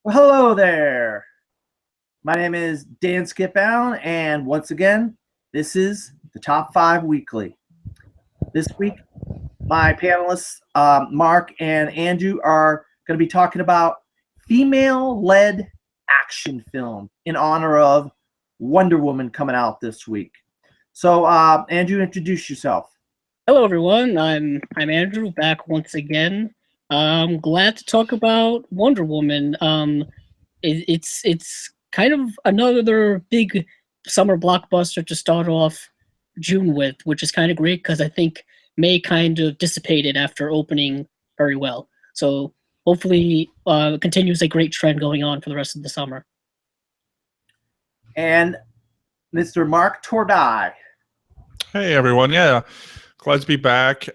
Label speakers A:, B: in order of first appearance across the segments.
A: Well, hello there. My name is Dan Skip Allen, and once again, this is the Top 5 Weekly. This week, my panelists, Mark and Andrew, are going to be talking about female-led action film in honor of Wonder Woman coming out this week. So, Andrew, introduce yourself.
B: Hello, everyone. I'm Andrew, back once again. I'm glad to talk about Wonder Woman. It's kind of another big summer blockbuster to start off June with, which is kind of great because I think May kind of dissipated after opening very well. So hopefully, continues a great trend going on for the rest of the summer.
A: And Mr. Mark Tordai.
C: Hey everyone, yeah, glad to be back.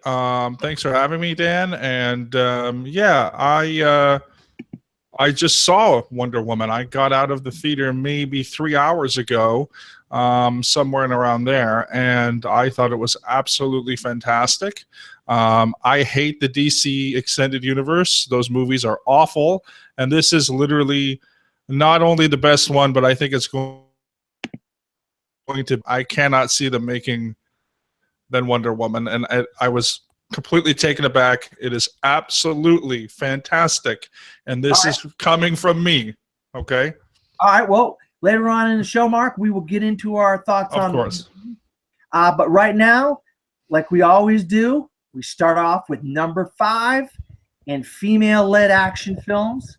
C: Thanks for having me, Dan. And I just saw Wonder Woman. I got out of the theater maybe 3 hours ago, somewhere in around there, and I thought it was absolutely fantastic. I hate the DC Extended Universe. Those movies are awful, and this is literally not only the best one, but I think it's going to. I cannot see them making than Wonder Woman, and I was completely taken aback. It is absolutely fantastic, and this is coming from me. Okay.
A: All right. Well, later on in the show, Mark, we will get into our thoughts on.
C: Of course.
A: But right now, like we always do, we start off with number 5 in female-led action films.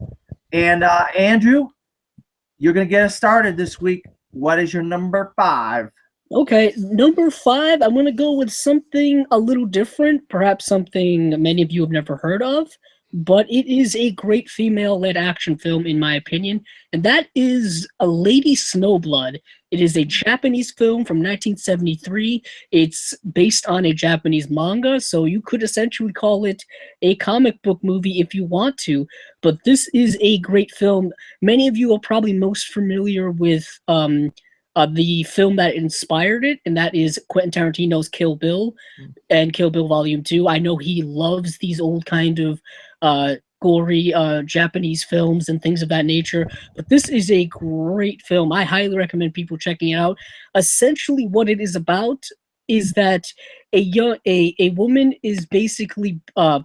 A: And Andrew, you're going to get us started this week. What is your number 5?
B: Okay, number 5, I'm going to go with something a little different, perhaps something many of you have never heard of, but it is a great female-led action film, in my opinion, and that is A Lady Snowblood. It is a Japanese film from 1973. It's based on a Japanese manga, so you could essentially call it a comic book movie if you want to, but this is a great film. Many of you are probably most familiar with the film that inspired it, and that is Quentin Tarantino's Kill Bill and Kill Bill Volume 2. I know he loves these old kind of gory Japanese films and things of that nature, but this is a great film. I highly recommend people checking it out. Essentially, what it is about is that a woman is basically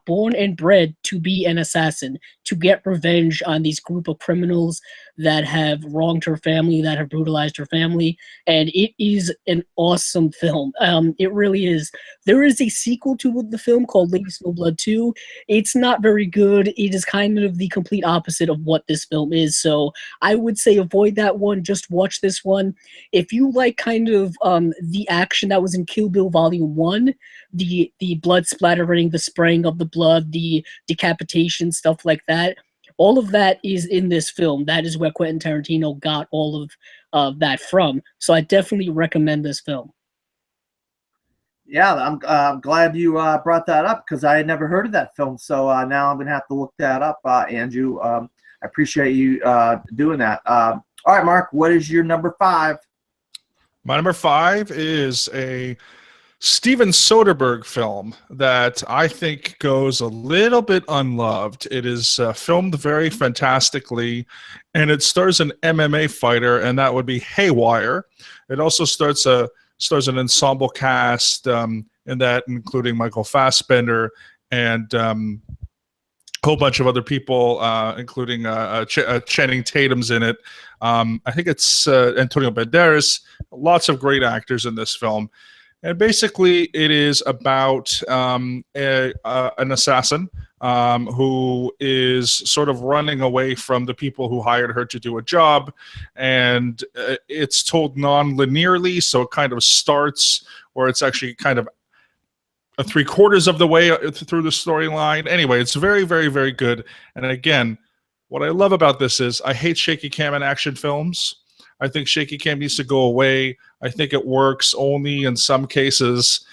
B: born and bred to be an assassin, to get revenge on these group of criminals that have wronged her family, that have brutalized her family, and it is an awesome film. It really is. There is a sequel to the film called Lady Snowblood 2. It's not very good. It is kind of the complete opposite of what this film is, so I would say avoid that one. Just watch this one. If you like kind of the action that was in Kill Bill Volume 1, the blood splattering, the spraying of the blood, the decapitation, stuff like that, all of that is in this film. That is where Quentin Tarantino got all of that from. So I definitely recommend this film.
A: Yeah, I'm glad you brought that up because I had never heard of that film. So now I'm going to have to look that up, Andrew. I appreciate you doing that. All right, Mark, what is your number 5?
C: My number 5 is a Steven Soderbergh film that I think goes a little bit unloved. It is filmed very fantastically, and it stars an MMA fighter, and that would be Haywire. It also stars an ensemble cast in that, including Michael Fassbender and a whole bunch of other people, including Channing Tatum's in it. I think it's Antonio Banderas. Lots of great actors in this film. And basically, it is about an assassin who is sort of running away from the people who hired her to do a job. And it's told non-linearly, so it kind of starts where it's actually kind of 3/4 of the way through the storyline. Anyway, it's very, very, very good. And again, what I love about this is I hate shaky cam in action films. I think shaky cam needs to go away. I think it works only in some cases.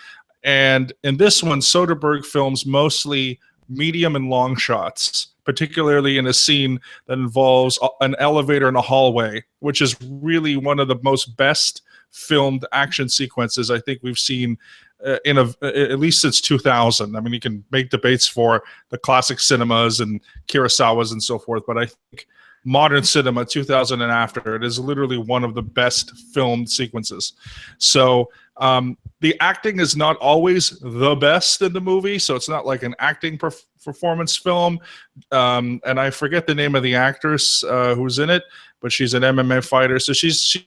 C: And in this one, Soderbergh films mostly medium and long shots, particularly in a scene that involves an elevator in a hallway, which is really one of the most best filmed action sequences I think we've seen at least since 2000. I mean, you can make debates for the classic cinemas and Kurosawa's and so forth, but I think modern cinema, 2000 and after. It is literally one of the best filmed sequences. So the acting is not always the best in the movie, so it's not like an acting performance film. And I forget the name of the actress who's in it, but she's an MMA fighter, so she's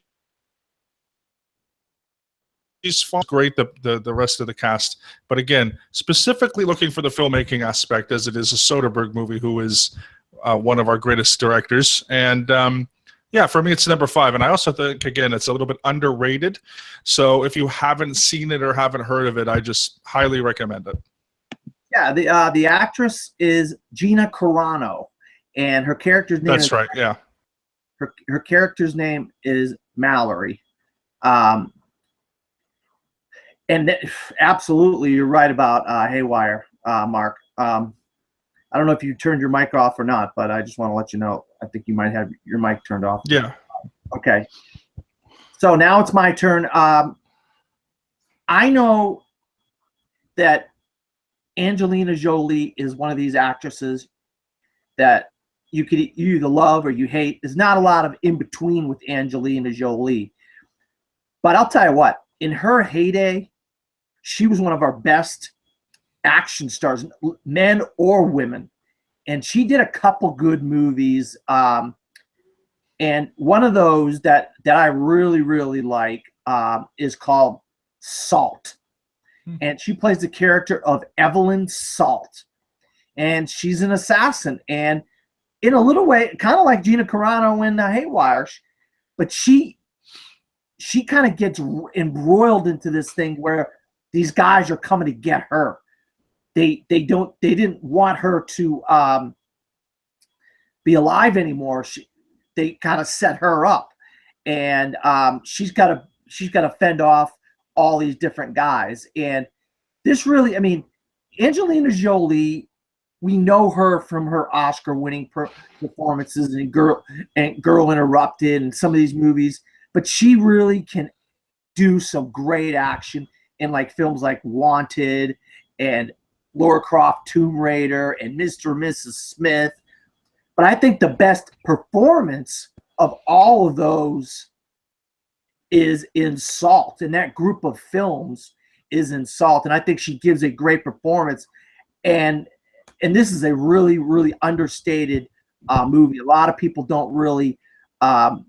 C: great, the rest of the cast. But again, specifically looking for the filmmaking aspect, as it is a Soderbergh movie, who is one of our greatest directors. And yeah, for me, it's number 5. And I also think, again, it's a little bit underrated. So if you haven't seen it or haven't heard of it, I just highly recommend it.
A: Yeah, the actress is Gina Carano, and her character's name
C: That's right, yeah.
A: Her character's name is Mallory. And absolutely, you're right about Haywire, Mark. I don't know if you turned your mic off or not, but I just want to let you know. I think you might have your mic turned off.
C: Yeah.
A: Okay. So now it's my turn. I know that Angelina Jolie is one of these actresses that you either love or you hate. There's not a lot of in between with Angelina Jolie. But I'll tell you what, in her heyday, she was one of our best action stars, men or women. And she did a couple good movies. And one of those that I really, really like is called Salt. And she plays the character of Evelyn Salt. And she's an assassin. And in a little way, kind of like Gina Carano in Haywire, but she kind of gets embroiled into this thing where these guys are coming to get her. They didn't want her to be alive anymore. They kind of set her up, and she's got to fend off all these different guys. And this really, I mean, Angelina Jolie, we know her from her Oscar-winning performances in Girl Interrupted and some of these movies, but she really can do some great action in like films like Wanted and Lara Croft Tomb Raider and Mr. and Mrs. Smith. But I think the best performance of all of those is in Salt, and that group of films is in Salt. And I think she gives a great performance. And this is a really, really understated movie. A lot of people don't really talk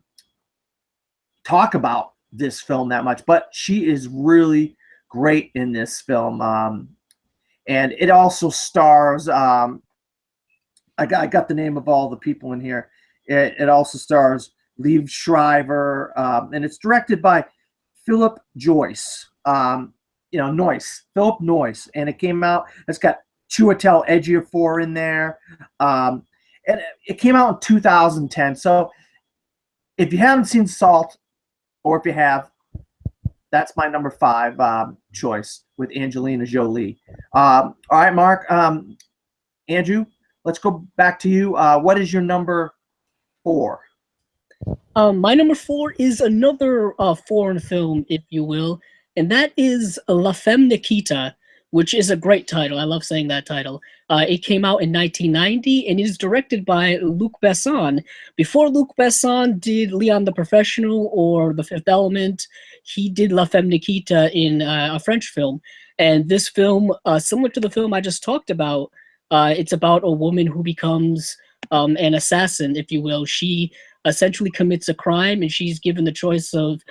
A: about this film that much, but she is really great in this film. And it also stars, I got the name of all the people in here. It also stars Liev Schreiber, and it's directed by Philip Joyce. Philip Noyce. And it came out, it's got Chiwetel Ejiofor in there. And it came out in 2010. So if you haven't seen Salt, or if you have, that's my number 5 choice with Angelina Jolie. All right, Mark. Andrew, let's go back to you. What is your number 4?
B: My number 4 is another foreign film, if you will, and that is La Femme Nikita, which is a great title. I love saying that title. It came out in 1990 and is directed by Luc Besson. Before Luc Besson did Leon the Professional or The Fifth Element, he did La Femme Nikita in a French film. And this film, similar to the film I just talked about, it's about a woman who becomes an assassin, if you will. She essentially commits a crime, and she's given the choice of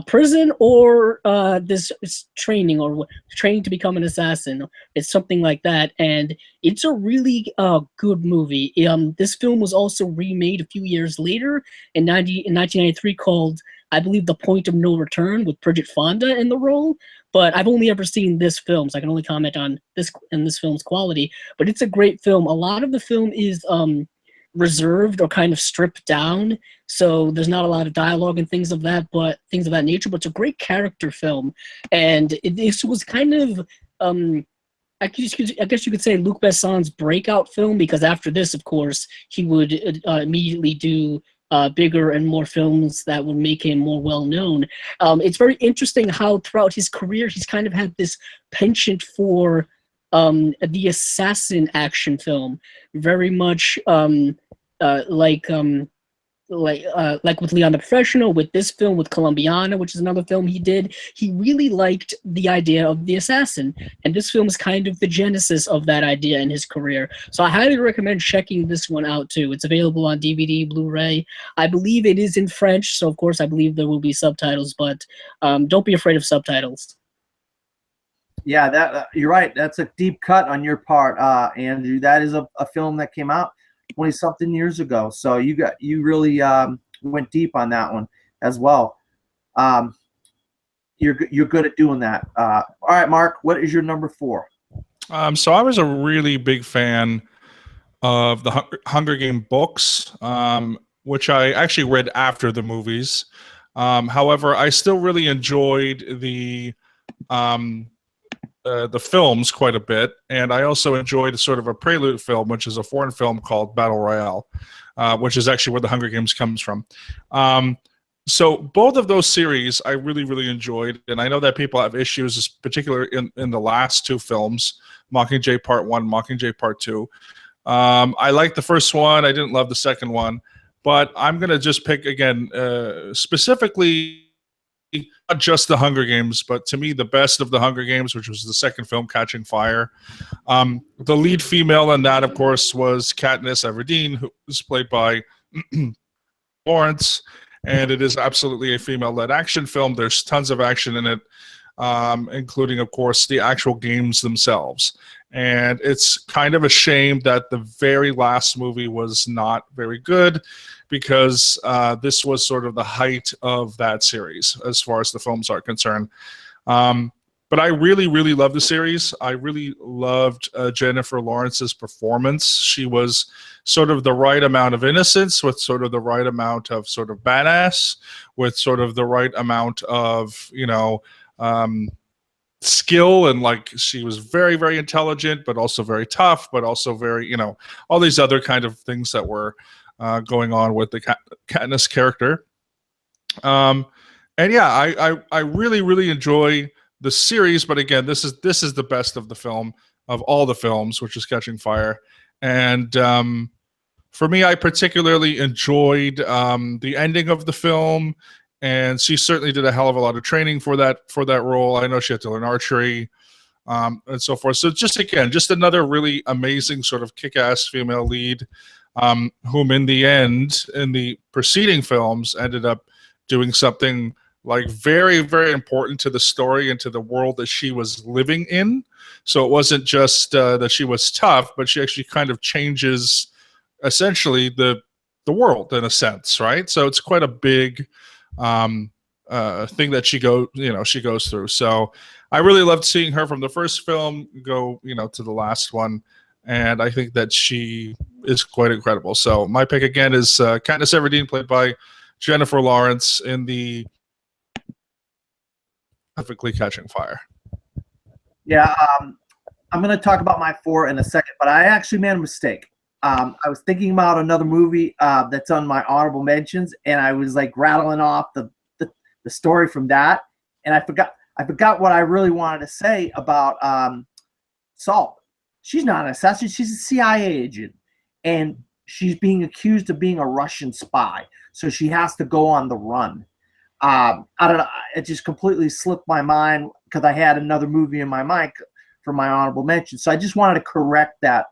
B: prison or this training to become an assassin. It's something like that, and it's a really good movie. This film was also remade a few years later in 1993 called, I believe, The Point of No Return, with Bridget Fonda in the role. But I've only ever seen this film, so I can only comment on this film's quality. But it's a great film. A lot of the film is reserved or kind of stripped down, so there's not a lot of dialogue and things of that nature, but it's a great character film. And this was kind of I guess you could say Luc Besson's breakout film, because after this, of course, he would immediately do bigger and more films that would make him more well known. It's very interesting how throughout his career he's kind of had this penchant for the assassin action film, very much like like with Leon the Professional, with this film, with Colombiana, which is another film he did, he really liked the idea of the assassin. And this film is kind of the genesis of that idea in his career. So I highly recommend checking this one out too. It's available on DVD, Blu-ray. I believe it is in French, so of course I believe there will be subtitles, but don't be afraid of subtitles.
A: Yeah, that you're right. That's a deep cut on your part, Andrew. That is a film that came out 20-something years ago. So you really went deep on that one as well. You're good at doing that. All right, Mark, what is your number 4?
C: So I was a really big fan of the Hunger Game books, which I actually read after the movies. However, I still really enjoyed the films quite a bit, and I also enjoyed sort of a prelude film, which is a foreign film called Battle Royale, which is actually where the Hunger Games comes from. So both of those series I really, really enjoyed, and I know that people have issues, particularly in the last 2 films, Mockingjay Part 1, Mockingjay Part 2. I liked the first one. I didn't love the second one, but I'm going to just pick, again, specifically not just the Hunger Games, but to me, the best of the Hunger Games, which was the second film, Catching Fire. The lead female in that, of course, was Katniss Everdeen, who was played by Lawrence, and it is absolutely a female-led action film. There's tons of action in it, including, of course, the actual games themselves. And it's kind of a shame that the very last movie was not very good, because this was sort of the height of that series as far as the films are concerned. But I really, really loved the series. I really loved Jennifer Lawrence's performance. She was sort of the right amount of innocence, with sort of the right amount of sort of badass, with sort of the right amount of, skill, and like she was very, very intelligent, but also very tough, but also very, all these other kind of things that were going on with the Katniss character. And yeah, I really, really enjoy the series, but again, this is the best of the film, of all the films, which is Catching Fire. And for me, I particularly enjoyed the ending of the film, and she certainly did a hell of a lot of training for that role. I know she had to learn archery, and so forth. So just another really amazing sort of kick-ass female lead, whom in the end, in the preceding films, ended up doing something like very, very important to the story and to the world that she was living in. So it wasn't just that she was tough, but she actually kind of changes essentially the world in a sense, right? So it's quite a big thing that she goes through. So I really loved seeing her from the first film go, to the last one. And I think that she is quite incredible. So my pick again is Katniss Everdeen, played by Jennifer Lawrence, in the perfectly Catching Fire.
A: Yeah, I'm going to talk about my 4 in a second, but I actually made a mistake. I was thinking about another movie that's on my honorable mentions, and I was like rattling off the story from that, and I forgot what I really wanted to say about Salt. She's not an assassin; she's a CIA agent, and she's being accused of being a Russian spy. So she has to go on the run. I don't know. It just completely slipped my mind because I had another movie in my mind for my honorable mention. So I just wanted to correct that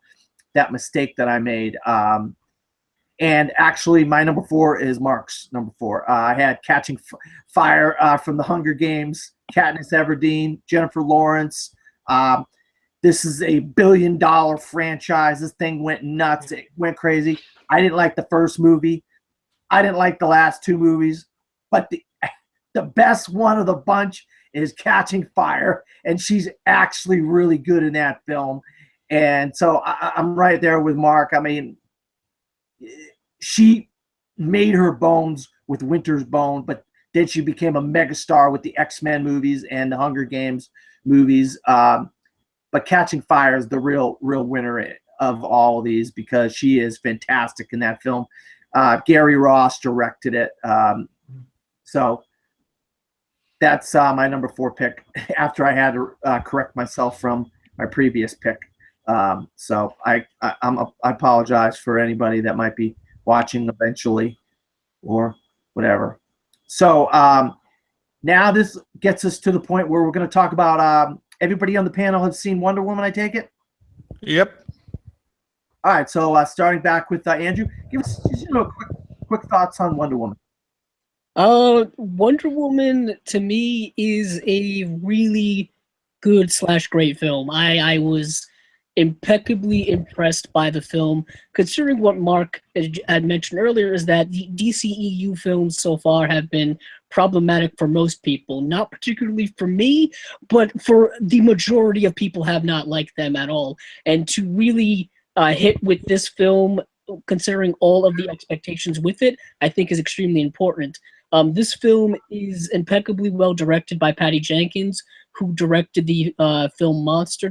A: mistake that I made. And actually, my number 4 is Mark's number 4. I had Catching Fire from the Hunger Games, Katniss Everdeen, Jennifer Lawrence. This is a billion-dollar franchise. This thing went nuts. It went crazy. I didn't like the first movie. I didn't like the last 2 movies. But the best one of the bunch is Catching Fire, and she's actually really good in that film. And so I'm right there with Mark. I mean, she made her bones with Winter's Bone, but then she became a megastar with the X-Men movies and the Hunger Games movies. But Catching Fire is the real winner of all of these, because she is fantastic in that film. Gary Ross directed it. So that's my number 4 pick, after I had to correct myself from my previous pick. So I apologize for anybody that might be watching eventually. or whatever. So now this gets us to the point where we're going to talk about everybody on the panel has seen Wonder Woman, I take it?
C: Yep.
A: All right, so starting back with Andrew, give us just, quick thoughts on Wonder Woman.
B: Wonder Woman to me is a really good / great film. I was impeccably impressed by the film, considering what Mark had mentioned earlier is that the DCEU films so far have been problematic for most people. Not particularly for me, but for the majority of people have not liked them at all. And to really hit with this film, considering all of the expectations with it, I think is extremely important. This film is impeccably well directed by Patty Jenkins, who directed the film Monster,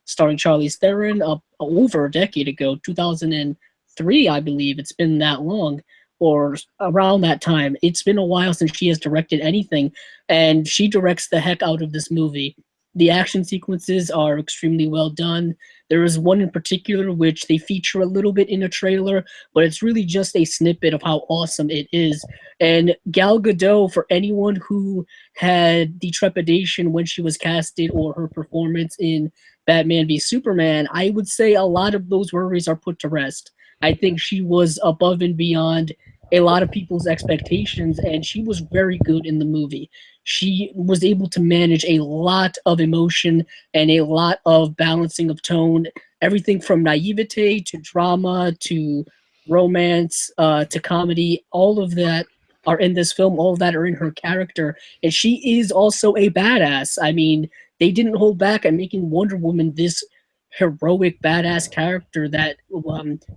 B: starring Charlize Theron, over a decade ago, 2003, I believe. It's been that long, or around that time. It's been a while since she has directed anything, and she directs the heck out of this movie. The action sequences are extremely well done. There is one in particular which they feature a little bit in a trailer, but it's really just a snippet of how awesome it is. And Gal Gadot, for anyone who had the trepidation when she was casted or her performance in Batman v Superman, I would say a lot of those worries are put to rest. I think she was above and beyond a lot of people's expectations, and she was very good in the movie. She was able to manage a lot of emotion and a lot of balancing of tone, everything from naivete to drama to romance to comedy. All of that are in this film. All of that are in her character, and she is also a badass. I mean, they didn't hold back at making Wonder Woman this heroic badass character that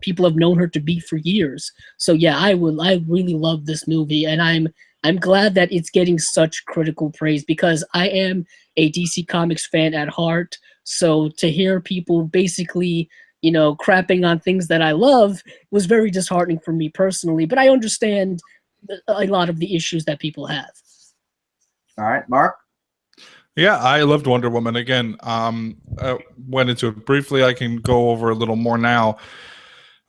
B: people have known her to be for years. So yeah, I really love this movie, and I'm glad that it's getting such critical praise because I am a DC Comics fan at heart. So to hear people basically, crapping on things that I love was very disheartening for me personally, but I understand a lot of the issues that people have.
A: All right, Mark?
C: Yeah, I loved Wonder Woman. Again, went into it briefly. I can go over a little more now.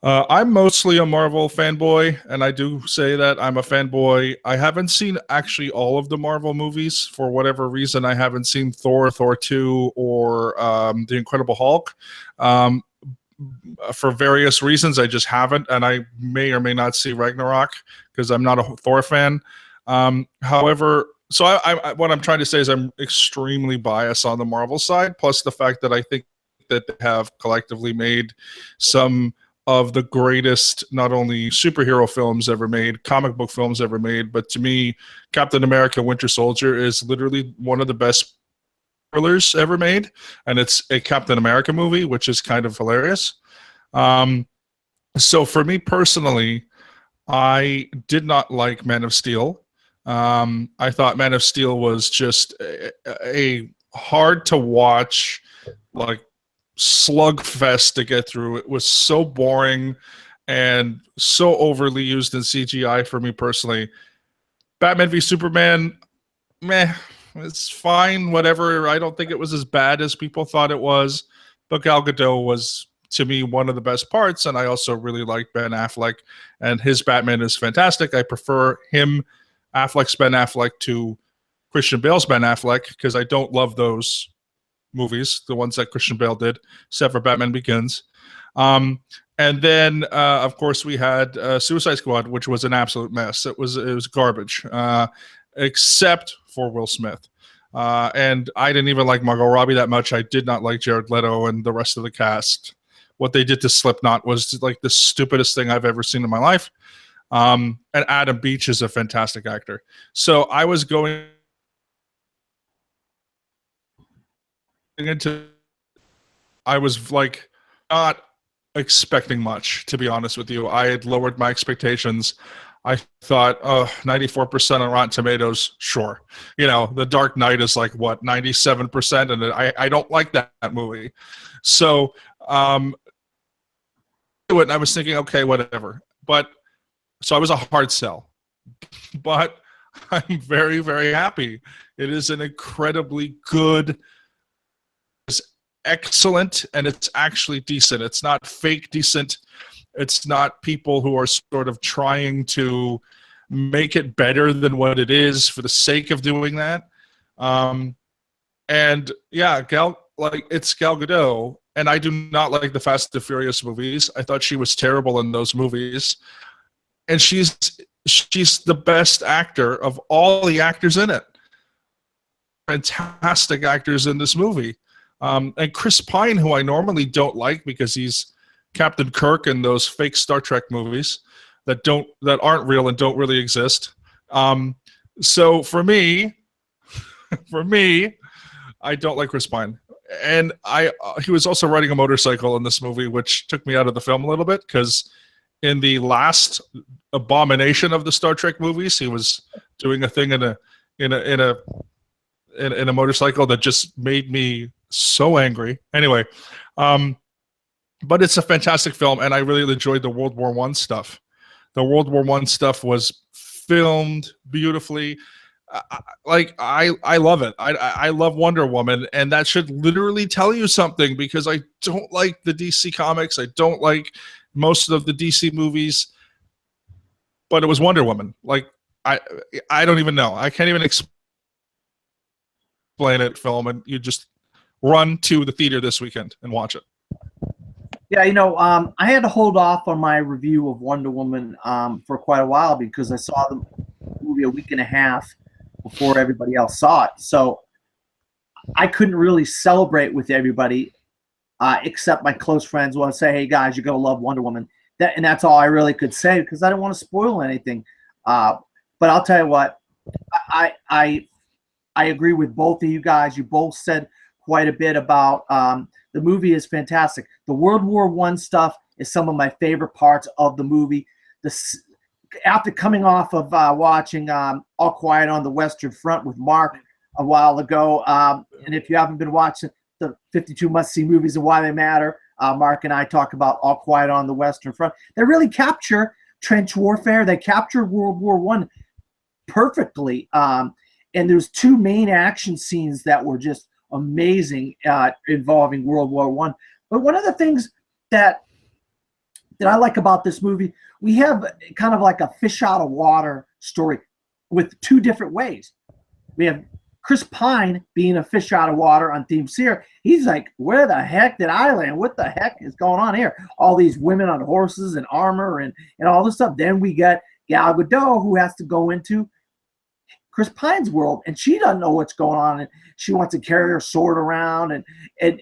C: I'm mostly a Marvel fanboy, and I do say that I'm a fanboy. I haven't seen actually all of the Marvel movies. For whatever reason, I haven't seen Thor, Thor 2, or The Incredible Hulk. For various reasons, I just haven't, and I may or may not see Ragnarok because I'm not a Thor fan. However, so what I'm trying to say is I'm extremely biased on the Marvel side, plus the fact that I think that they have collectively made some of the greatest, not only superhero films ever made, comic book films ever made, but to me, Captain America Winter Soldier is literally one of the best thrillers ever made, and it's a Captain America movie, which is kind of hilarious. So for me personally, I did not like Man of Steel. I thought Man of Steel was just a hard to watch, like slugfest to get through. It was so boring and so overly used in CGI for me personally. Batman v Superman, meh, it's fine, whatever. I don't think it was as bad as people thought it was, but Gal Gadot was, to me, one of the best parts, and I also really like Ben Affleck, and his Batman is fantastic. I prefer him, Affleck's Ben Affleck, to Christian Bale's Ben Affleck, because I don't love those movies, the ones that Christian Bale did, except for Batman Begins. And then, of course, we had Suicide Squad, which was an absolute mess. It was garbage, except for Will Smith. And I didn't even like Margot Robbie that much. I did not like Jared Leto and the rest of the cast. What they did to Slipknot was like the stupidest thing I've ever seen in my life. And Adam Beach is a fantastic actor. So I was going into, I was like not expecting much, to be honest with you. I had lowered my expectations. I thought, 94% on Rotten Tomatoes, sure. The Dark Knight is like, what, 97%? And I don't like that movie. So and I was thinking, okay, whatever. So I was a hard sell. But I'm very, very happy. It is an incredibly good, it's excellent, and it's actually decent. It's not fake decent. It's not people who are sort of trying to make it better than what it is for the sake of doing that. And yeah, it's Gal Gadot, and I do not like the Fast and Furious movies. I thought she was terrible in those movies, and she's the best actor of all the actors in it. Fantastic actors in this movie. And Chris Pine, who I normally don't like because he's Captain Kirk in those fake Star Trek movies that aren't real and don't really exist. So for me, I don't like Chris Pine. And he was also riding a motorcycle in this movie, which took me out of the film a little bit, because in the last abomination of the Star Trek movies, he was doing a thing in a motorcycle that just made me so angry. Anyway, but it's a fantastic film, and I really enjoyed the World War I stuff. The World War I stuff was filmed beautifully. I love it. I love Wonder Woman, and that should literally tell you something, because I don't like the DC comics. I don't like most of the DC movies, but it was Wonder Woman. Like, I don't even know. I can't even explain it, film, and you just run to the theater this weekend and watch it.
A: Yeah, I had to hold off on my review of Wonder Woman for quite a while, because I saw the movie a week and a half before everybody else saw it. So I couldn't really celebrate with everybody, except my close friends want to say, hey, guys, you're going to love Wonder Woman. And that's all I really could say, because I didn't want to spoil anything. But I'll tell you what, I agree with both of you guys. You both said quite a bit about the movie is fantastic. The World War I stuff is some of my favorite parts of the movie. After coming off of watching All Quiet on the Western Front with Mark a while ago, and if you haven't been watching the 52 must-see movies and why they matter, Mark and I talk about All Quiet on the Western Front. They really capture trench warfare. They capture World War I perfectly. And there's two main action scenes that were just amazing involving World War I. But one of the things that I like about this movie, we have kind of like a fish out of water story with two different ways. We have Chris Pine being a fish out of water on Theme Seer. He's like, where the heck did I land? What the heck is going on here? All these women on horses and armor and all this stuff. Then we get Gal Gadot, who has to go into Chris Pine's world, and she doesn't know what's going on, and she wants to carry her sword around, and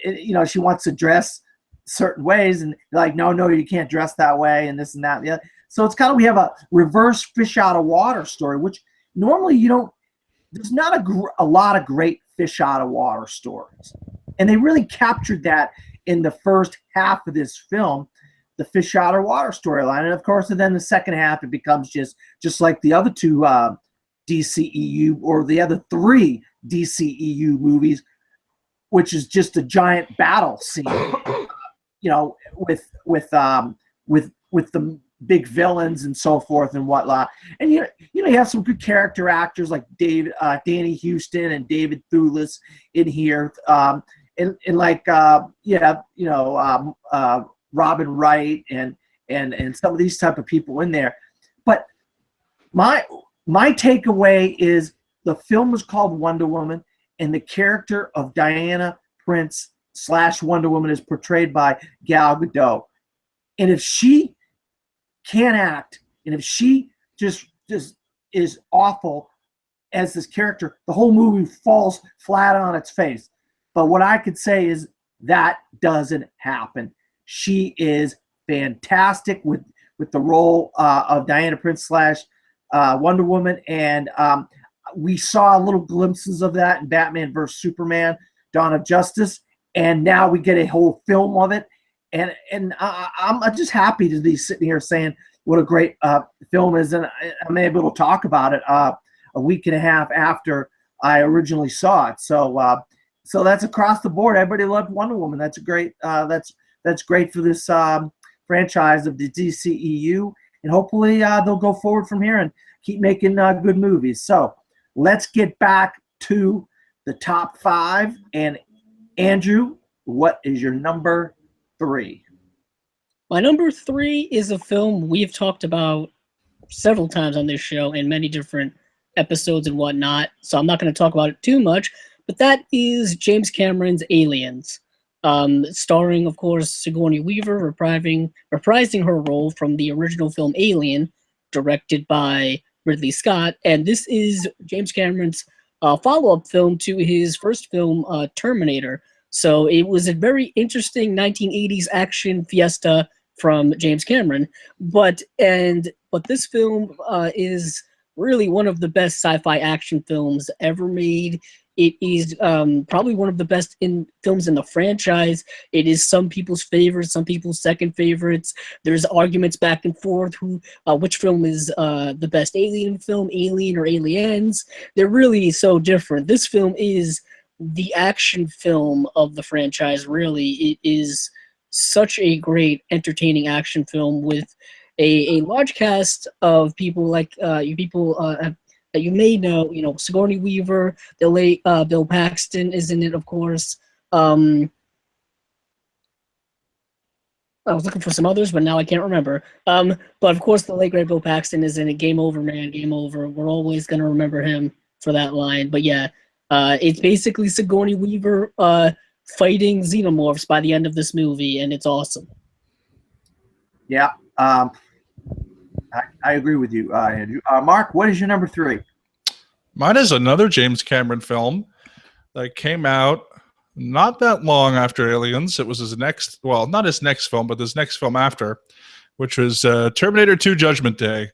A: she wants to dress certain ways, and they're like, no, you can't dress that way, and this and that and the other. So it's kind of, we have a reverse fish out of water story, which normally you don't. There's not a lot of great fish out of water stories, and they really captured that in the first half of this film, the fish out of water storyline, and of course, and then the second half it becomes just like the other two DCEU, or the other three DCEU movies, which is just a giant battle scene, with the big villains and so forth and whatnot. And you have some good character actors like Danny Houston and David Thewlis in here, and like Robin Wright and some of these type of people in there. But my takeaway is the film was called Wonder Woman, and the character of Diana Prince / Wonder Woman is portrayed by Gal Gadot. And if she can't act, and if she just is awful as this character, the whole movie falls flat on its face. But what I could say is that doesn't happen. She is fantastic with the role of Diana Prince / Wonder Woman, and we saw little glimpses of that in Batman vs Superman: Dawn of Justice, and now we get a whole film of it. And I'm just happy to be sitting here saying what a great film is, and I'm able to talk about it a week and a half after I originally saw it. So that's across the board. Everybody loved Wonder Woman. That's a great. That's great for this franchise of the DCEU. And hopefully they'll go forward from here and keep making good movies. So let's get back to the top 5. And Andrew, what is your number 3?
B: My number 3 is a film we've talked about several times on this show and many different episodes and whatnot, so I'm not going to talk about it too much. But that is James Cameron's Aliens, starring, of course, Sigourney Weaver reprising her role from the original film Alien, directed by Ridley Scott. And this is James Cameron's follow-up film to his first film, Terminator. So it was a very interesting 1980s action fiesta from James Cameron. But this film is really one of the best sci-fi action films ever made. It is probably one of the best films in the franchise. It is some people's favorites, some people's second favorites. There's arguments back and forth which film is the best Alien film, Alien or Aliens. They're really so different. This film is the action film of the franchise, really. It is such a great, entertaining action film with a large cast of people like that you may know, Sigourney Weaver, the late Bill Paxton is in it, of course. I was looking for some others, but now I can't remember. But of course, the late great Bill Paxton is in it. Game over, man, game over. We're always gonna remember him for that line. But yeah, it's basically Sigourney Weaver fighting xenomorphs by the end of this movie, and it's awesome.
A: Yeah, I agree with you, Andrew. Mark, what is your number 3?
C: Mine is another James Cameron film that came out not that long after Aliens. It was his next, well, not his next film, but his next film after, which was Terminator 2 Judgment Day.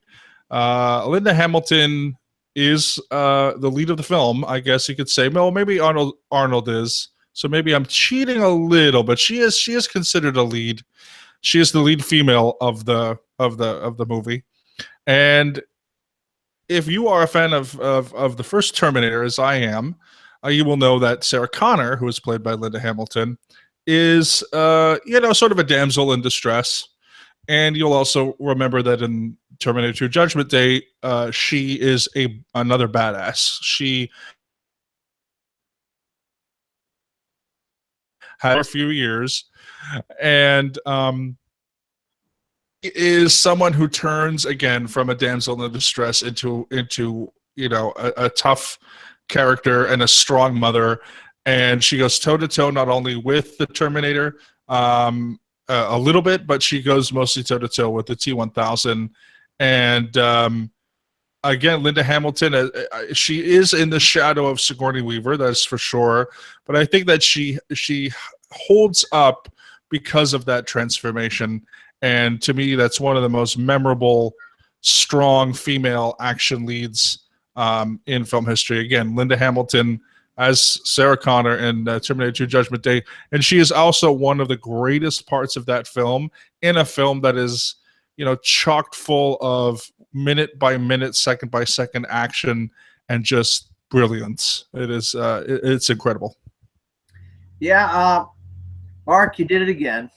C: Linda Hamilton is the lead of the film, I guess you could say. Well, maybe Arnold is. So maybe I'm cheating a little, but she is considered a lead. She is the lead female of the movie. And if you are a fan of the first Terminator, as I am, you will know that Sarah Connor, who is played by Linda Hamilton, is sort of a damsel in distress. And you'll also remember that in Terminator 2 Judgment Day, she is another badass. She had a few years, and is someone who turns again from a damsel in distress into a tough character and a strong mother, and she goes toe to toe not only with the Terminator a little bit, but she goes mostly toe to toe with the T-1000. And again, Linda Hamilton, she is in the shadow of Sigourney Weaver, that's for sure, but I think that she holds up because of that transformation. And to me, that's one of the most memorable, strong female action leads in film history. Again, Linda Hamilton as Sarah Connor in Terminator 2 Judgment Day. And she is also one of the greatest parts of that film, in a film that is, chocked full of minute-by-minute, second-by-second action and just brilliance. It is, it's incredible.
A: Yeah, Mark, you did it again.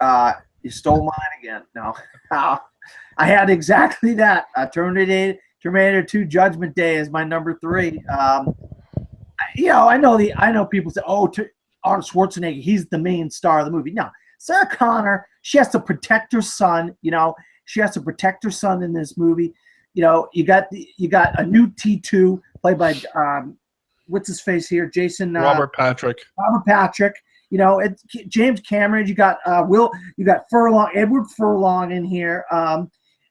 A: You stole mine again. No, I had exactly that. Terminator 2 Judgment Day is my number 3. I know people say, "Oh, Arnold Schwarzenegger, he's the main star of the movie." No, Sarah Connor, she has to protect her son. She has to protect her son in this movie. You got a new T2 played by what's his face here, Jason
C: Robert Patrick.
A: Robert Patrick. It's James Cameron. You got Furlong, Edward Furlong in here.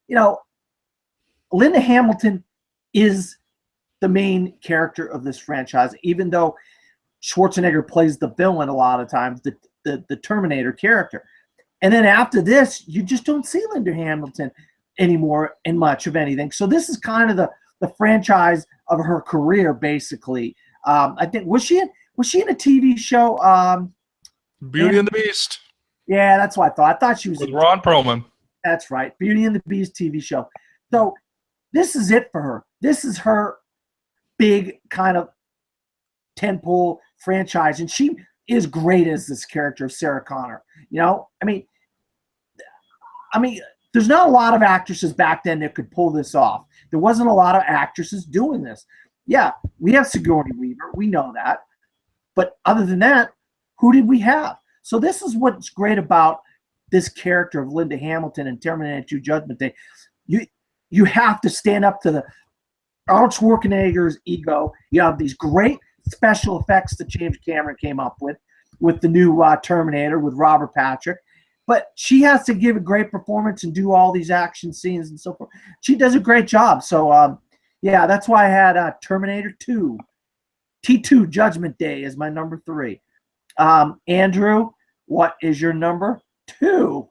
A: Linda Hamilton is the main character of this franchise, even though Schwarzenegger plays the villain a lot of times, the Terminator character. And then after this, you just don't see Linda Hamilton anymore in much of anything. So this is kind of the franchise of her career, basically. I think was she in a TV show?
C: Beauty and the Beast.
A: Yeah, that's what I thought. I thought she was
C: with Ron Perlman.
A: That's right, Beauty and the Beast TV show. So this is it for her. This is her big kind of tentpole franchise, and she is great as this character of Sarah Connor. I mean, there's not a lot of actresses back then that could pull this off. There wasn't a lot of actresses doing this. Yeah, we have Sigourney Weaver. We know that. But other than that, who did we have? So this is what's great about this character of Linda Hamilton in Terminator 2 Judgment Day. you have to stand up to the Arnold Schwarzenegger's ego. You have these great special effects that James Cameron came up with the new Terminator with Robert Patrick. But she has to give a great performance and do all these action scenes and so forth. She does a great job. So, yeah, that's why I had Terminator 2. T2 Judgment Day is my number 3. Andrew, what is your number 2?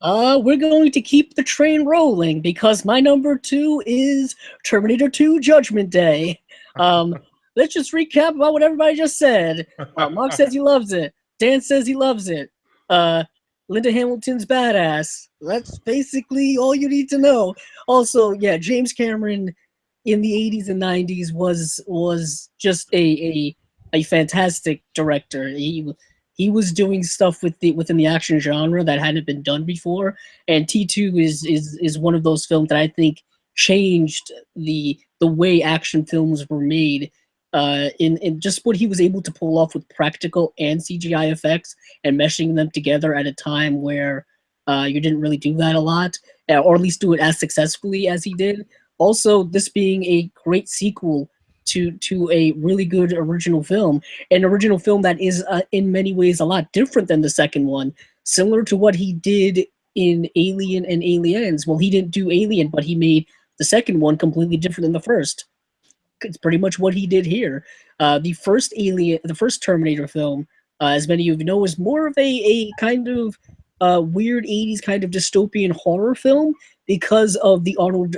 B: We're going to keep the train rolling because my number 2 is Terminator 2 Judgment Day. Let's just recap about what everybody just said. Mark says he loves it. Dan says he loves it. Linda Hamilton's badass. That's basically all you need to know. Also, yeah, James Cameron in the 80s and 90s was just a fantastic director. He was doing stuff within the action genre that hadn't been done before, and T2 is one of those films that I think changed the way action films were made. In just what he was able to pull off with practical and CGI effects and meshing them together at a time where you didn't really do that a lot, or at least do it as successfully as he did. Also, this being a great sequel to a really good original film, an original film that is in many ways a lot different than the second one, similar to what he did in Alien and Aliens. Well, he didn't do Alien, but he made the second one completely different than the first. It's pretty much what he did here. The first Terminator film, as many of you know, is more of a kind of weird 80s kind of dystopian horror film because of the Arnold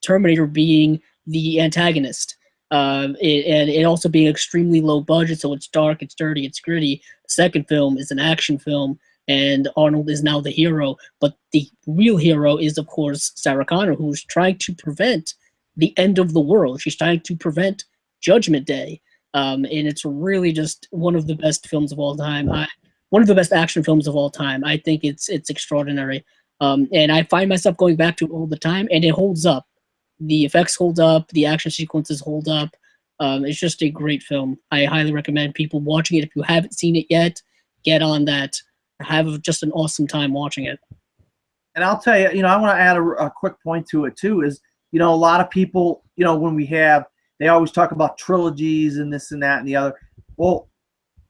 B: Terminator being the antagonist. And it also being extremely low budget, so it's dark, it's dirty, it's gritty. The second film is an action film, and Arnold is now the hero. But the real hero is, of course, Sarah Connor, who's trying to prevent the end of the world. She's trying to prevent Judgment Day. And it's really just one of the best films of all time. One of the best action films of all time. I think it's extraordinary. And I find myself going back to it all the time, and it holds up. The effects hold up. The action sequences hold up. It's just a great film. I highly recommend people watching it. If you haven't seen it yet, get on that. Have just an awesome time watching it.
A: And I'll tell you, I want to add a quick point to it too, is, a lot of people, when they always talk about trilogies and this and that and the other. Well,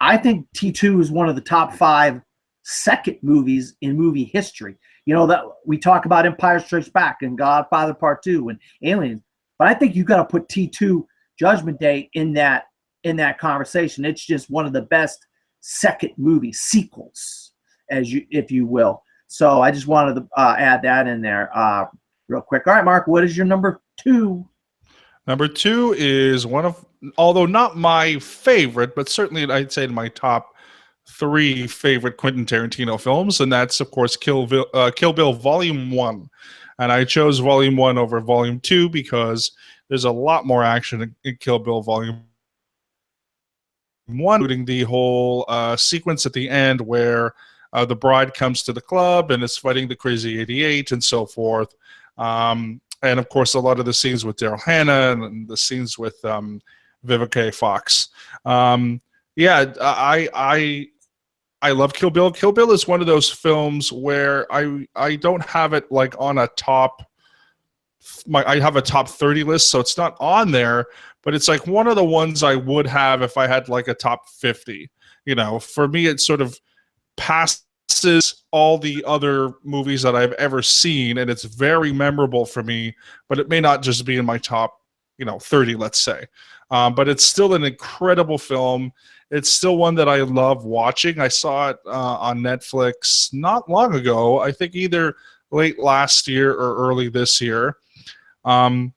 A: I think T2 is one of the top 5 second movies in movie history. That we talk about Empire Strikes Back and Godfather Part 2 and Aliens, but I think you got to put T2 Judgment Day in that conversation. It's just one of the best second movie sequels, if you will. So I just wanted to add that in there real quick. All right, Mark, what is your number 2?
C: Number 2 is one of, although not my favorite, but certainly I'd say in my top 3 favorite Quentin Tarantino films, and that's, of course, Kill Bill Volume 1. And I chose Volume 1 over Volume 2 because there's a lot more action in Kill Bill Volume 1, including the whole sequence at the end where the bride comes to the club and is fighting the Crazy 88 and so forth. And, of course, a lot of the scenes with Daryl Hannah and the scenes with Vivica Fox. I love Kill Bill. Kill Bill is one of those films where I don't have it like on a top. I have a top 30 list, so it's not on there. But it's like one of the ones I would have if I had like a top 50. For me, it sort of passes all the other movies that I've ever seen, and it's very memorable for me. But it may not just be in my top, 30, let's say. But it's still an incredible film. It's still one that I love watching. I saw it on Netflix not long ago. I think either late last year or early this year. And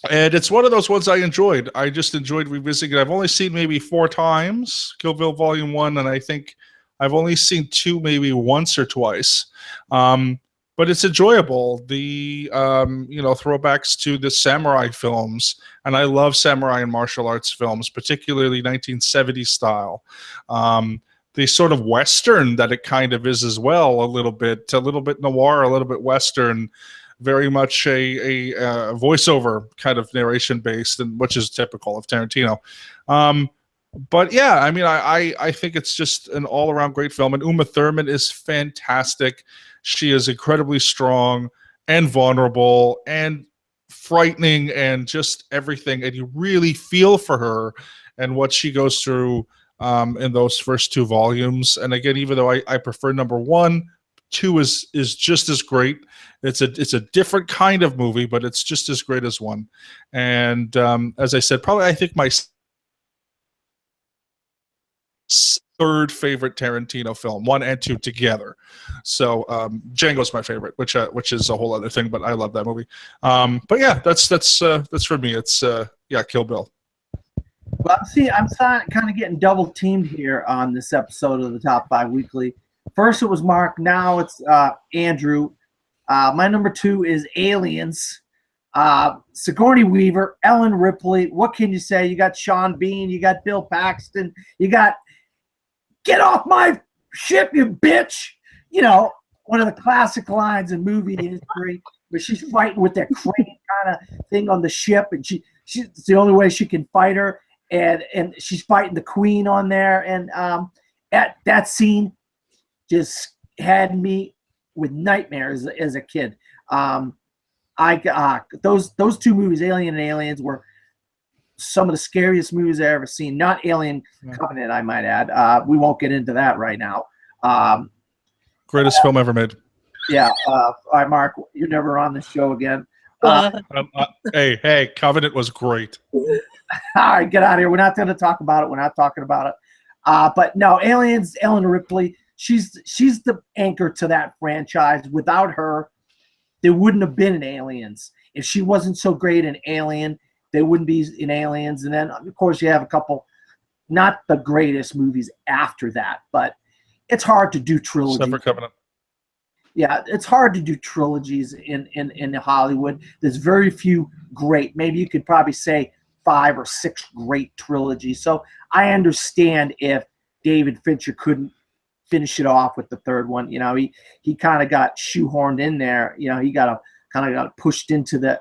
C: it's one of those ones I enjoyed. I just enjoyed revisiting it. I've only seen maybe 4 times, Kill Bill Volume 1, and I think I've only seen 2 maybe once or twice. But it's enjoyable. The throwbacks to the samurai films, and I love samurai and martial arts films, particularly 1970s style. The sort of Western that it kind of is as well, a little bit noir, a little bit Western, very much a voiceover kind of narration based, and which is typical of Tarantino. But yeah, I mean, I think it's just an all-around great film, and Uma Thurman is fantastic. She is incredibly strong, and vulnerable and frightening and just everything. And you really feel for her and what she goes through in those first 2 volumes. And again, even though I prefer number 1, 2 is just as great. It's a different kind of movie, but it's just as great as 1. And as I said, probably I think my third favorite Tarantino film, 1 and 2 together. So Django's my favorite, which is a whole other thing, but I love that movie. But yeah, that's for me. It's Kill Bill.
A: Well, see, I'm kind of getting double teamed here on this episode of the Top 5 Weekly. First it was Mark, now it's Andrew. My number 2 is Aliens. Sigourney Weaver, Ellen Ripley. What can you say? You got Sean Bean, you got Bill Paxton, you got "Get off my ship, you bitch!" You know, one of the classic lines in movie history, where she's fighting with that crane kind of thing on the ship, and she's the only way she can fight her, and she's fighting the queen on there, and at that scene just had me with nightmares as a kid. Those 2 movies, Alien and Aliens, were some of the scariest movies I've ever seen. Not Alien Covenant, I might add. We won't get into that right now.
C: Greatest film ever made.
A: Yeah. All right, Mark, you're never on this show again.
C: Hey, Covenant was great.
A: All right, get out of here. We're not going to talk about it. We're not talking about it. But no, Aliens, Ellen Ripley, she's the anchor to that franchise. Without her, there wouldn't have been an Aliens. If she wasn't so great in Alien, they wouldn't be in Aliens. And then, of course, you have a couple, not the greatest movies after that, but it's hard to do trilogies.
C: Separate Covenant.
A: Yeah, it's hard to do trilogies in Hollywood. There's very few great. Maybe you could probably say 5 or 6 great trilogies. So I understand if David Fincher couldn't finish it off with the third one. You know, he kind of got shoehorned in there. You know, he got pushed into the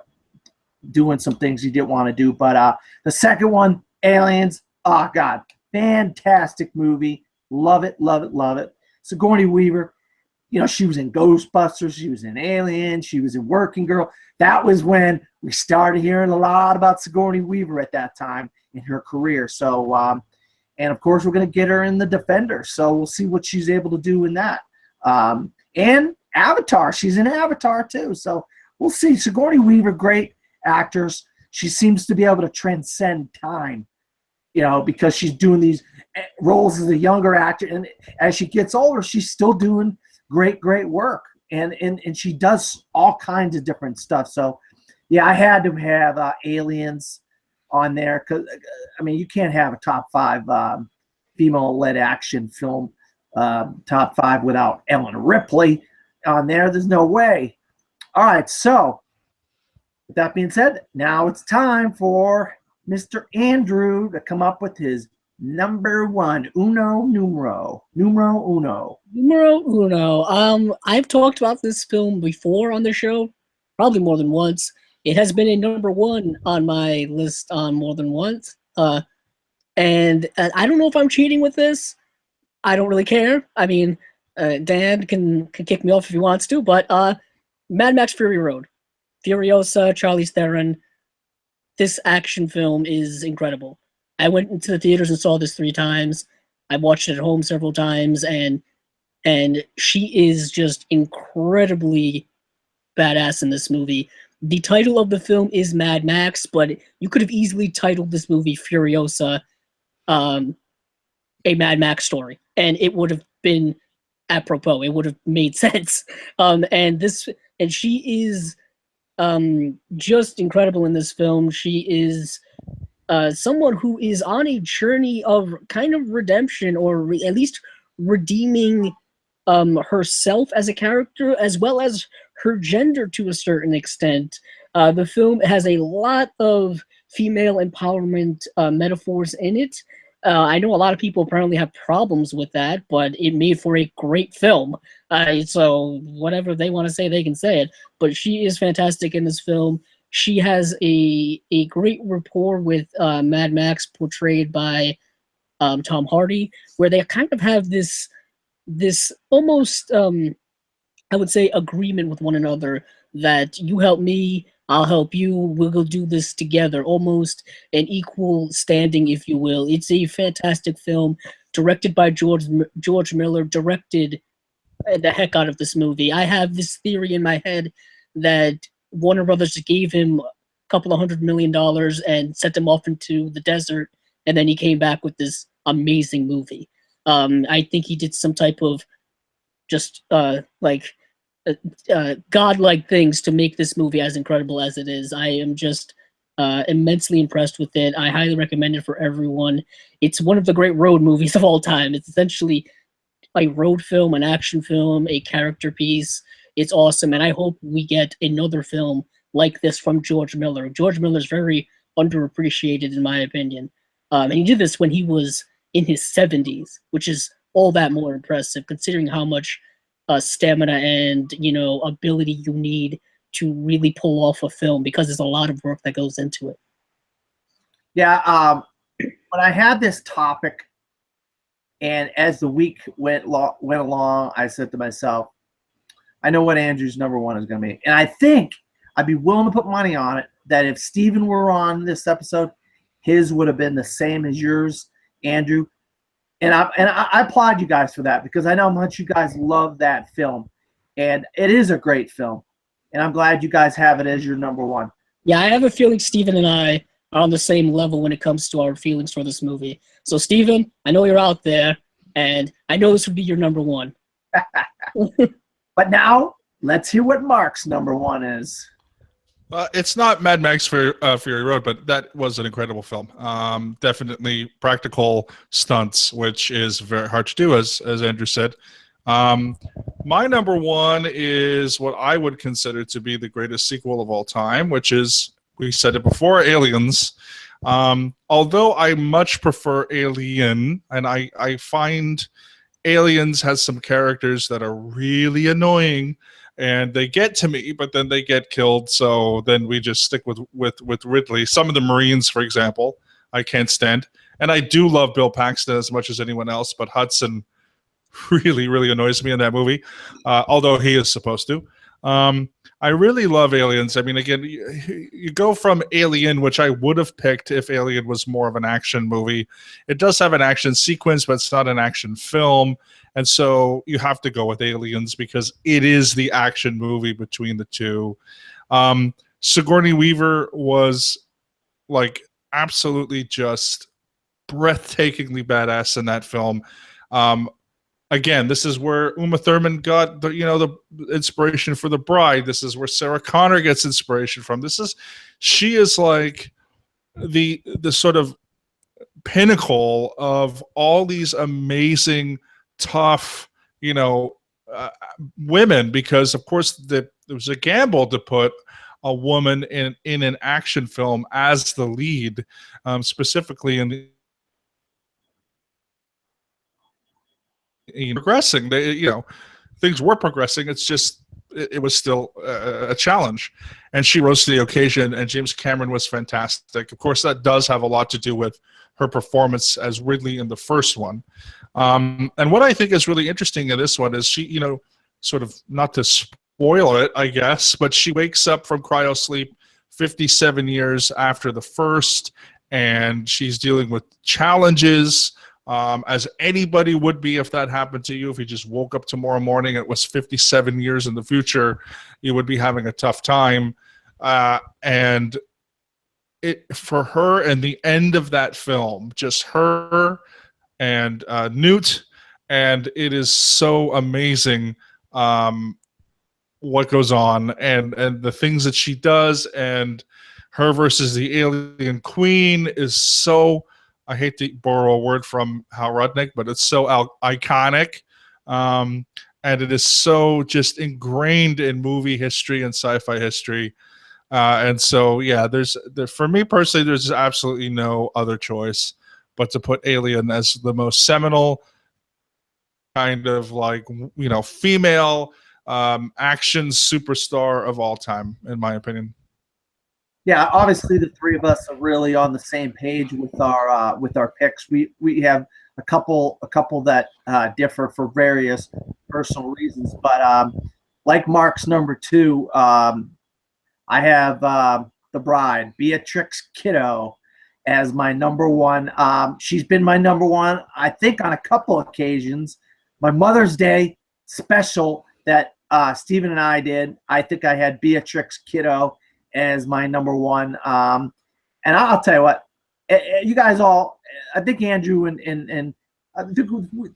A: doing some things he didn't want to do. But the second one, Aliens, oh God, fantastic movie. Love it, love it, love it. Sigourney Weaver, you know, she was in Ghostbusters, she was in Alien, she was in Working Girl. That was when we started hearing a lot about Sigourney Weaver at that time in her career. So, and of course, we're going to get her in The Defender. So we'll see what she's able to do in that. And Avatar, she's in Avatar too. So we'll see. Sigourney Weaver, great actors. She seems to be able to transcend time, you know, because she's doing these roles as a younger actor. And as she gets older, she's still doing great work. And she does all kinds of different stuff. So, yeah, I had to have Aliens on there because, I mean, you can't have a top 5 female-led action film top 5 without Ellen Ripley on there. There's no way. All right, so with that being said, now it's time for Mr. Andrew to come up with his number 1, numero uno.
B: I've talked about this film before on the show, probably more than once. It has been a number 1 on my list on more than once. And I don't know if I'm cheating with this. I don't really care. I mean, Dan can kick me off if he wants to, but Mad Max Fury Road, Furiosa, Charlize Theron. This action film is incredible. I went into the theaters and saw this 3 times. I watched it at home several times, and she is just incredibly badass in this movie. The title of the film is Mad Max, but you could have easily titled this movie Furiosa, a Mad Max story, and it would have been apropos. It would have made sense. And she is just incredible in this film. She is someone who is on a journey of kind of redemption, or at least redeeming herself as a character, as well as her gender to a certain extent. The film has a lot of female empowerment metaphors in it. I know a lot of people apparently have problems with that, but it made for a great film. So whatever they want to say, they can say it. But she is fantastic in this film. She has a great rapport with Mad Max, portrayed by Tom Hardy, where they kind of have this almost, I would say, agreement with one another. that you help me, I'll help you, we'll do this together, almost an equal standing, if you will. It's a fantastic film, directed by George Miller, directed the heck out of this movie. I have this theory in my head that Warner Brothers gave him a couple of $100 million and sent him off into the desert, and then he came back with this amazing movie. I think he did some type of just godlike things to make this movie as incredible as it is. I am just immensely impressed with it. I highly recommend it for everyone. It's one of the great road movies of all time. It's essentially a road film, an action film, a character piece. It's awesome, and I hope we get another film like this from George Miller. George Miller is very underappreciated, in my opinion, and he did this when he was in his 70s, which is all that more impressive, considering how much stamina and ability you need to really pull off a film, because there's a lot of work that goes into it.
A: Yeah, when I had this topic, and as the week went along, I said to myself, I know what Andrew's number one is going to be. And I think I'd be willing to put money on it that if Steven were on this episode, his would have been the same as yours, Andrew. And I applaud you guys for that, because I know how much you guys love that film. And it is a great film. And I'm glad you guys have it as your number one.
B: Yeah, I have a feeling Steven and I are on the same level when it comes to our feelings for this movie. So, Steven, I know you're out there, and I know this would be your number one.
A: But now, let's hear what Mark's number one is.
C: It's not Mad Max Fury Road, but that was an incredible film. Definitely practical stunts, which is very hard to do, as Andrew said. My number one is what I would consider to be the greatest sequel of all time, which is, we said it before, Aliens. Although I much prefer Alien, and I find Aliens has some characters that are really annoying, and they get to me, but then they get killed. So then we just stick with Ridley. Some of the Marines, for example, I can't stand. And I do love Bill Paxton as much as anyone else, but Hudson really, really annoys me in that movie, although he is supposed to. I really love Aliens. I mean, again, you go from Alien, which I would have picked if Alien was more of an action movie. It does have an action sequence, but it's not an action film. And so you have to go with Aliens because it is the action movie between the two. Sigourney Weaver was like absolutely just breathtakingly badass in that film. Again, this is where Uma Thurman got the inspiration for The Bride. This is where Sarah Connor gets inspiration from. She is like the sort of pinnacle of all these amazing, tough, women, because of course there was a gamble to put a woman in an action film as the lead, specifically in the progressing. Things were progressing. It's just it was still a challenge, and she rose to the occasion. And James Cameron was fantastic. Of course, that does have a lot to do with her performance as Ridley in the first one. And what I think is really interesting in this one is she, sort of, not to spoil it, I guess, but she wakes up from cryo sleep 57 years after the first, and she's dealing with challenges, as anybody would be if that happened to you. If you just woke up tomorrow morning and it was 57 years in the future, you would be having a tough time. And it, for her, and the end of that film, just her and Newt, and it is so amazing what goes on, and the things that she does, and her versus the alien queen is so, I hate to borrow a word from Hal Rudnick, but it's so iconic, and it is so just ingrained in movie history and sci-fi history. And so, yeah, for me personally, there's absolutely no other choice but to put Alien as the most seminal kind of female action superstar of all time, in my opinion.
A: Yeah, obviously the three of us are really on the same page with our picks. We have a couple that differ for various personal reasons, but like Mark's number two, I have the bride, Beatrix Kiddo, as my number one. She's been my number one, I think, on a couple occasions. My Mother's Day special that Stephen and I did, I think I had Beatrix Kiddo as my number one. And I'll tell you what, you guys all, I think Andrew and I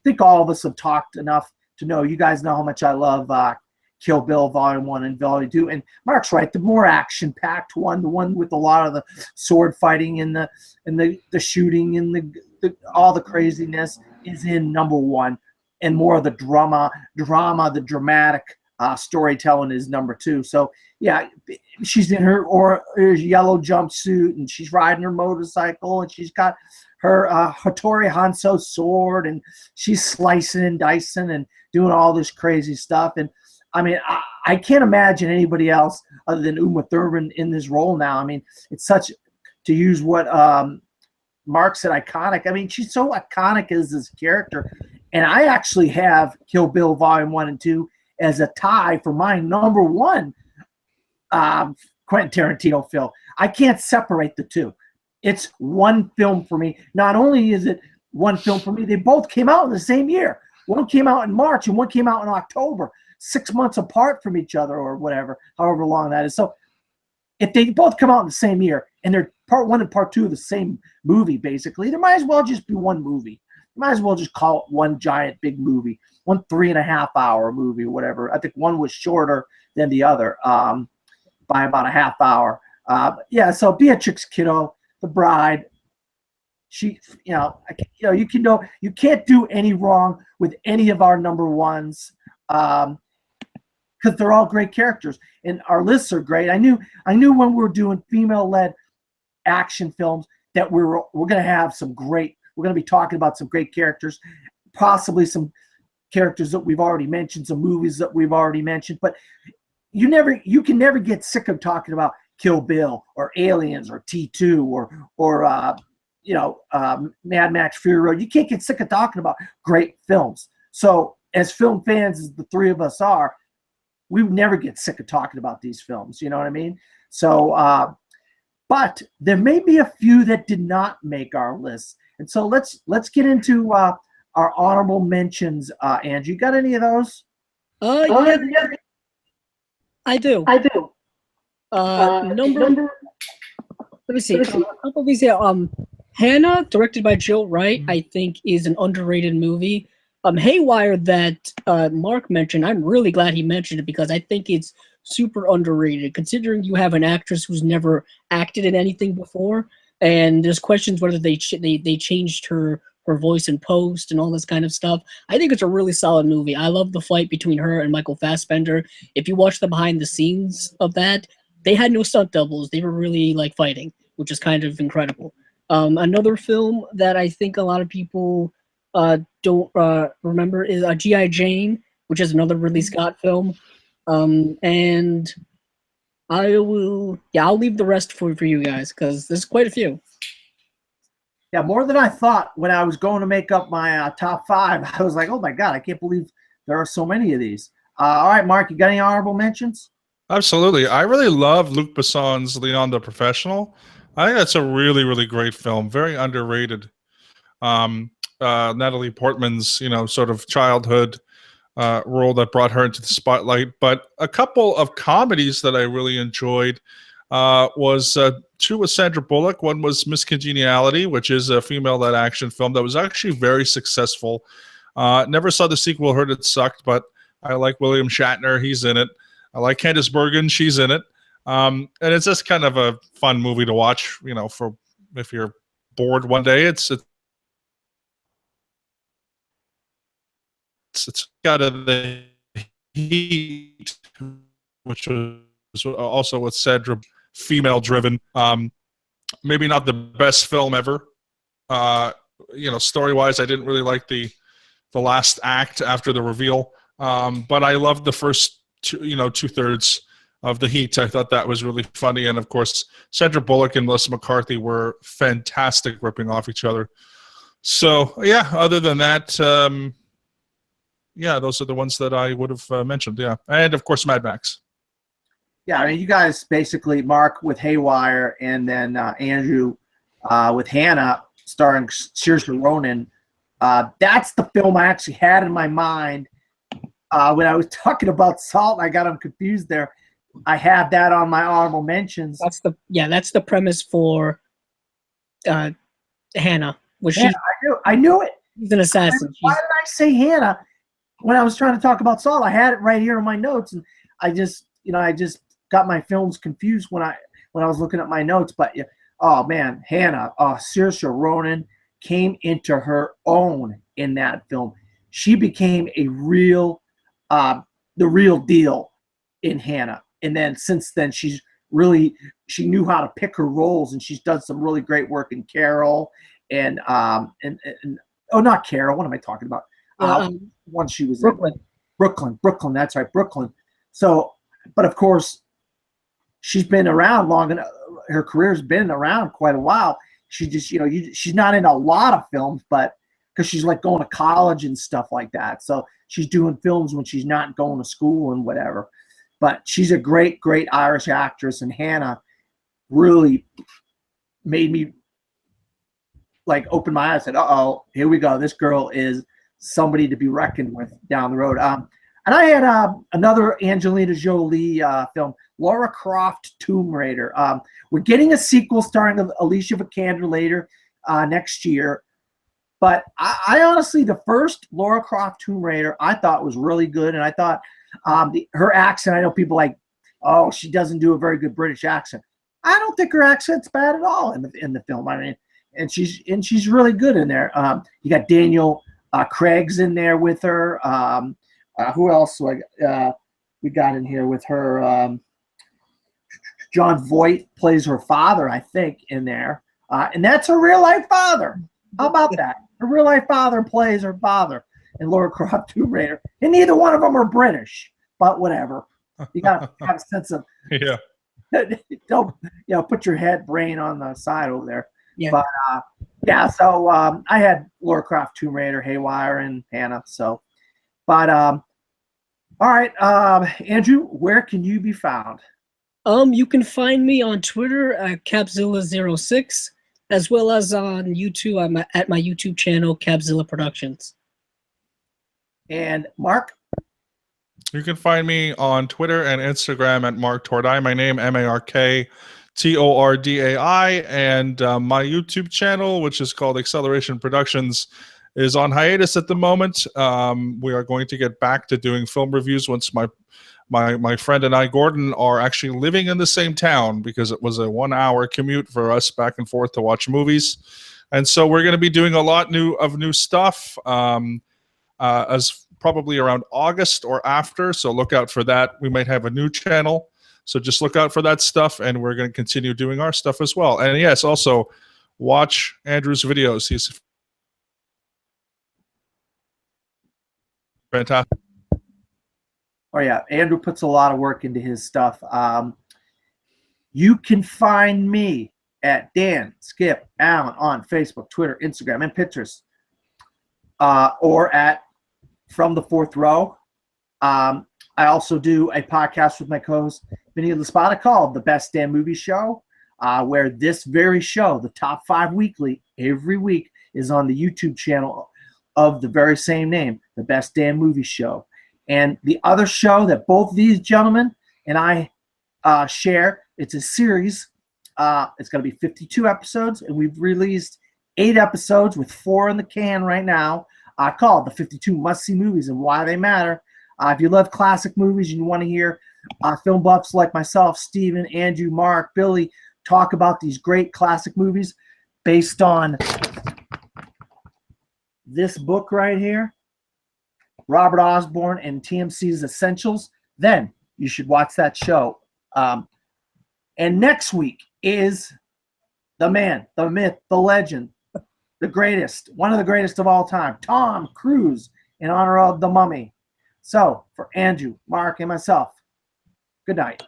A: think all of us have talked enough to know, you guys know how much I love Kill Bill Volume 1 and Volume 2. And Mark's right, the more action-packed one, the one with a lot of the sword fighting and the shooting and the all the craziness is in number one. And more of the drama, the dramatic storytelling is number two. So, yeah, she's in her yellow jumpsuit, and she's riding her motorcycle, and she's got her Hattori Hanzo sword, and she's slicing and dicing and doing all this crazy stuff. And I mean, I can't imagine anybody else other than Uma Thurman in this role now. I mean, it's such, to use what Mark said, iconic. I mean, she's so iconic as this character. And I actually have Kill Bill Volume 1 and 2 as a tie for my number one Quentin Tarantino film. I can't separate the two. It's one film for me. Not only is it one film for me, they both came out in the same year. One came out in March and one came out in October, 6 months apart from each other or whatever, however long that is. So if they both come out in the same year and they're part one and part two of the same movie, basically, there might as well just be one movie. You might as well just call it one giant big movie, 1 3.5 hour movie or whatever. I think one was shorter than the other by about a half hour. Yeah, so Beatrix Kiddo, the bride, she, you can't do any wrong with any of our number ones because they're all great characters and our lists are great. I knew when we were doing female-led action films that we're going to have some great. We're going to be talking about some great characters, possibly some characters that we've already mentioned, some movies that we've already mentioned. But you can never get sick of talking about Kill Bill or Aliens or T2 or Mad Max Fury Road. You can't get sick of talking about great films. So as film fans, as the three of us are, we never get sick of talking about these films. You know what I mean? So, but there may be a few that did not make our list. And so let's get into our honorable mentions. Andrew, you got any of those?
B: Yeah, I do. Number. Let me see. A couple of these here. Hannah, directed by Jill Wright, I think is an underrated movie. Haywire that Mark mentioned, I'm really glad he mentioned it because I think it's super underrated considering you have an actress who's never acted in anything before. And there's questions whether they changed her voice in post and all this kind of stuff. I think it's a really solid movie. I love the fight between her and Michael Fassbender. If you watch the behind the scenes of that, they had no stunt doubles. They were really like fighting, which is kind of incredible. Another film that I think a lot of people don't remember is G.I. Jane, which is another Ridley Scott film. And I'll leave the rest for you guys because there's quite a few.
A: Yeah, more than I thought when I was going to make up my top five. I was like, oh my God, I can't believe there are so many of these. All right, Mark, you got any honorable mentions?
C: Absolutely. I really love Luc Besson's Leon the Professional. I think that's a really, really great film. Very underrated. Natalie Portman's, sort of childhood role that brought her into the spotlight. But a couple of comedies that I really enjoyed was two with Sandra Bullock. One was Miss Congeniality, which is a female-led action film that was actually very successful. Never saw the sequel, heard it sucked, but I like William Shatner. He's in it. I like Candice Bergen. She's in it. And it's just kind of a fun movie to watch, for if you're bored one day. It's got the Heat, which was also with Sandra, female-driven. Maybe not the best film ever. Story-wise, I didn't really like the last act after the reveal. But I loved the first two-thirds of the Heat. I thought that was really funny. And, of course, Sandra Bullock and Melissa McCarthy were fantastic ripping off each other. So, yeah, other than that, yeah, those are the ones that I would have mentioned. Yeah, and of course Mad Max.
A: Yeah, I mean, you guys basically, Mark with Haywire, and then Andrew with Hannah, starring Saoirse Ronan. That's the film I actually had in my mind when I was talking about Salt. I got them confused there. I had that on my honorable mentions.
B: That's the premise for Hannah.
A: Yeah, I knew it.
B: She's an assassin.
A: Why did I say Hannah when I was trying to talk about Salt? I had it right here in my notes, and I just got my films confused when I was looking at my notes. But oh man, Hannah, Saoirse Ronan came into her own in that film. She became a real, the real deal in Hannah. And then since then, she knew how to pick her roles, and she's done some really great work in Carol and not Carol. What am I talking about? One she was
B: Brooklyn.
A: in Brooklyn. That's right, Brooklyn. So, but of course, she's been around long enough. Her career's been around quite a while. She just, she's not in a lot of films, but because she's like going to college and stuff like that. So she's doing films when she's not going to school and whatever. But she's a great, great Irish actress, and Hannah really made me like open my eyes. Said, "Uh-oh, here we go. This girl is somebody to be reckoned with down the road." And I had another Angelina Jolie film, Lara Croft Tomb Raider. We're getting a sequel starring Alicia Vikander later next year. But I honestly, the first Lara Croft Tomb Raider, I thought was really good, and I thought her accent. I know people like, oh, she doesn't do a very good British accent. I don't think her accent's bad at all in the film. I mean, and she's really good in there. You got Daniel Craig's in there with her. Who else we got in here with her? John Voight plays her father, I think, in there, and that's her real life father. How about that? Her real life father plays her father in Lara Croft Tomb Raider, and neither one of them are British. But whatever, you gotta have a sense of don't put your brain on the side over there.
B: Yeah.
A: But yeah, so I had Lara Croft Tomb Raider, Haywire, and Hannah. So, but all right, Andrew, where can you be found?
B: You can find me on Twitter at Capzilla06, as well as on YouTube. I'm at my YouTube channel, Capzilla Productions.
A: And Mark?
C: You can find me on Twitter and Instagram at Mark Tordai. My name, MarkTordai, and my YouTube channel, which is called Acceleration Productions, is on hiatus at the moment. We are going to get back to doing film reviews once my friend and I, Gordon, are actually living in the same town, because it was a 1-hour commute for us back and forth to watch movies. And so we're going to be doing a lot of new stuff as probably around August or after. So look out for that. We might have a new channel. So just look out for that stuff, and we're going to continue doing our stuff as well. And yes, also watch Andrew's videos. He's fantastic.
A: Oh yeah, Andrew puts a lot of work into his stuff. You can find me at Dan Skip Allen on Facebook, Twitter, Instagram, and Pinterest, or at From the Fourth Row. I also do a podcast with my co-host Vinny Laspada called The Best Damn Movie Show, where this very show, the Top 5 Weekly, every week is on the YouTube channel of the very same name, The Best Damn Movie Show. And the other show that both these gentlemen and I share, it's a series. It's going to be 52 episodes, and we've released 8 episodes with 4 in the can right now, called The 52 Must-See Movies and Why They Matter. If you love classic movies and you want to hear film buffs like myself, Steven, Andrew, Mark, Billy, talk about these great classic movies based on this book right here, Robert Osborne and TMC's Essentials, then you should watch that show. And next week is the man, the myth, the legend, the greatest, one of the greatest of all time, Tom Cruise, in honor of The Mummy. So, for Andrew, Mark, and myself, good night.